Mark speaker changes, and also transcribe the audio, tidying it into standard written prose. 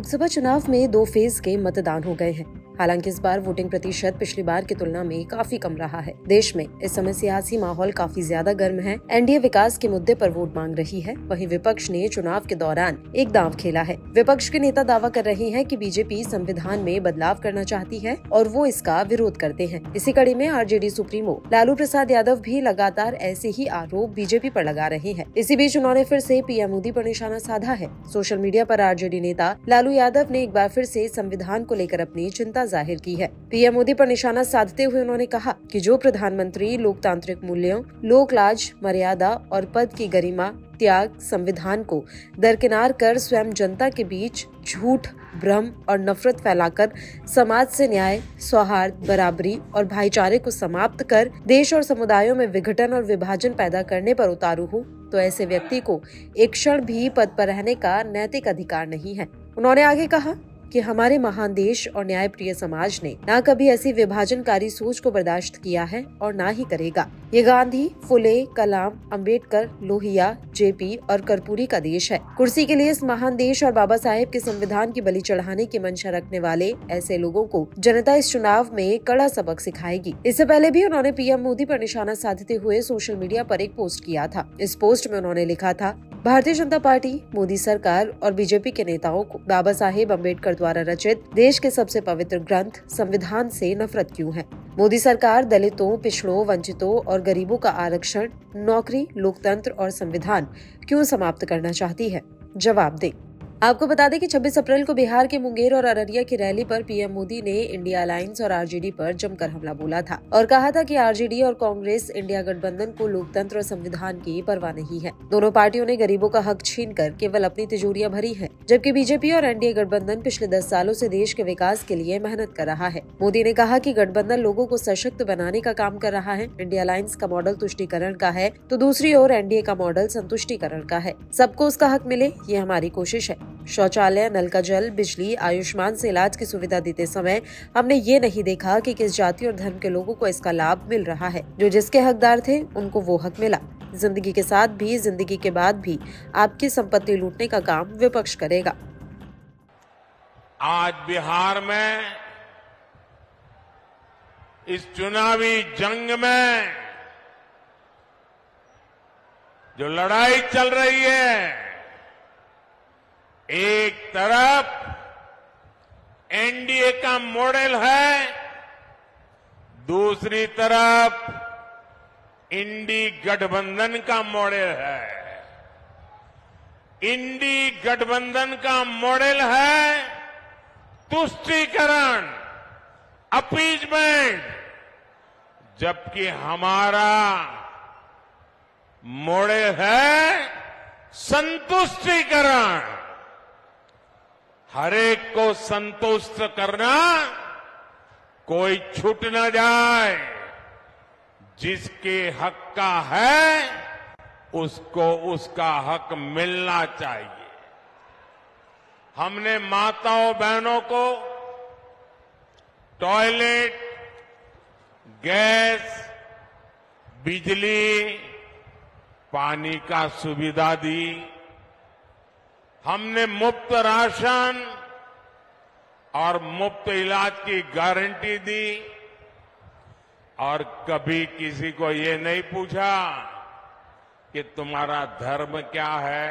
Speaker 1: लोकसभा चुनाव में 2 फेज के मतदान हो गए हैं। हालांकि इस बार वोटिंग प्रतिशत पिछली बार की तुलना में काफी कम रहा है। देश में इस समय सियासी माहौल काफी ज्यादा गर्म है। एनडीए विकास के मुद्दे पर वोट मांग रही है। वहीं विपक्ष ने चुनाव के दौरान एक दांव खेला है। विपक्ष के नेता दावा कर रहे हैं कि बीजेपी संविधान में बदलाव करना चाहती है और वो इसका विरोध करते हैं। इसी कड़ी में आरजेडी सुप्रीमो लालू प्रसाद यादव भी लगातार ऐसे ही आरोप बीजेपी पर लगा रहे हैं। इसी बीच उन्होंने फिर से पीएम मोदी पर निशाना साधा है। सोशल मीडिया पर आरजेडी नेता लालू यादव ने एक बार फिर से संविधान को लेकर अपनी चिंता जाहिर की है। पीएम मोदी पर निशाना साधते हुए उन्होंने कहा कि जो प्रधानमंत्री लोकतांत्रिक मूल्यों, लोक लाज, मर्यादा और पद की गरिमा त्याग संविधान को दरकिनार कर स्वयं जनता के बीच झूठ, भ्रम और नफरत फैलाकर समाज से न्याय, सौहार्द, बराबरी और भाईचारे को समाप्त कर देश और समुदायों में विघटन और विभाजन पैदा करने पर उतारू हो, तो ऐसे व्यक्ति को एक क्षण भी पद पर रहने का नैतिक अधिकार नहीं है। उन्होंने आगे कहा कि हमारे महान देश और न्याय प्रिय समाज ने न कभी ऐसी विभाजनकारी सोच को बर्दाश्त किया है और न ही करेगा। ये गांधी, फुले, कलाम, अंबेडकर, लोहिया, जेपी और कर्पूरी का देश है। कुर्सी के लिए इस महान देश और बाबा साहेब के संविधान की बलि चढ़ाने की मंशा रखने वाले ऐसे लोगों को जनता इस चुनाव में कड़ा सबक सिखाएगी। इससे पहले भी उन्होंने पीएम मोदी पर निशाना साधते हुए सोशल मीडिया पर एक पोस्ट किया था। इस पोस्ट में उन्होंने लिखा था, भारतीय जनता पार्टी, मोदी सरकार और बीजेपी के नेताओं को बाबा साहेब अम्बेडकर द्वारा रचित देश के सबसे पवित्र ग्रंथ संविधान से नफरत क्यों है? मोदी सरकार दलितों, पिछड़ों, वंचितों और गरीबों का आरक्षण, नौकरी, लोकतंत्र और संविधान क्यों समाप्त करना चाहती है? जवाब दें। आपको बता दें कि 26 अप्रैल को बिहार के मुंगेर और अररिया की रैली पर पीएम मोदी ने इंडिया अलायंस और आरजेडी पर जमकर हमला बोला था और कहा था कि आरजेडी और कांग्रेस इंडिया गठबंधन को लोकतंत्र और संविधान की परवाह नहीं है। दोनों पार्टियों ने गरीबों का हक छीनकर केवल अपनी तिजोरियां भरी है, जबकि बीजेपी और एनडीए गठबंधन पिछले 10 सालों से देश के विकास के लिए मेहनत कर रहा है। मोदी ने कहा कि गठबंधन लोगों को सशक्त बनाने का काम कर रहा है। इंडिया अलायंस का मॉडल तुष्टीकरण का है, तो दूसरी ओर एनडीए का मॉडल संतुष्टीकरण का है। सबको उसका हक मिले, ये हमारी कोशिश है। शौचालय, नल का जल, बिजली, आयुष्मान से इलाज की सुविधा देते समय हमने ये नहीं देखा कि किस जाति और धर्म के लोगों को इसका लाभ मिल रहा है। जो जिसके हकदार थे उनको वो हक मिला। जिंदगी के साथ भी, जिंदगी के बाद भी आपकी संपत्ति लूटने का काम विपक्ष करेगा।
Speaker 2: आज बिहार में इस चुनावी जंग में जो लड़ाई चल रही है, एक तरफ एनडीए का मॉडल है, दूसरी तरफ इंडी गठबंधन का मॉडल है। इंडी गठबंधन का मॉडल है तुष्टीकरण, अपीजमेंट, जबकि हमारा मॉडल है संतुष्टीकरण। हरेक को संतुष्ट करना, कोई छूट न जाए। जिसके हक का है उसको उसका हक मिलना चाहिए। हमने माताओं बहनों को टॉयलेट, गैस, बिजली, पानी का सुविधा दी। हमने मुफ्त राशन और मुफ्त इलाज की गारंटी दी और कभी किसी को ये नहीं पूछा कि तुम्हारा धर्म क्या है,